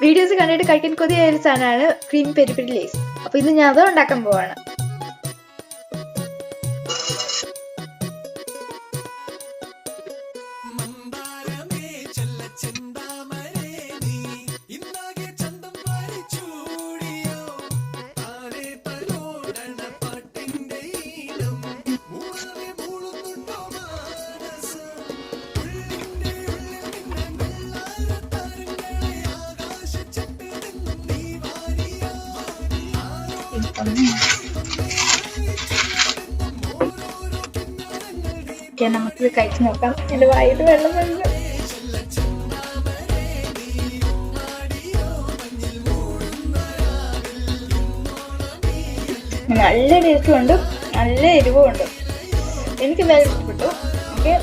Videos കണ്ടിട്ട് കഴിക്കാൻ കൊതിയായ ഒരു സാധനമാണ് ക്രീം പെരി പെരി ലേസ്. അപ്പൊ ഇന്ന് ഞാൻ അത് ഉണ്ടാക്കാൻ പോവാണ്. നമുക്ക് കഴിച്ചു നോക്കാം. എന്റെ വായിട്ട് വെള്ളം വന്നു. നല്ല ടേസ്റ്റും ഉണ്ട്, നല്ല എരിവും ഉണ്ട്. എനിക്ക് എന്തായാലും ഇഷ്ടപ്പെട്ടു. ഓക്കെ,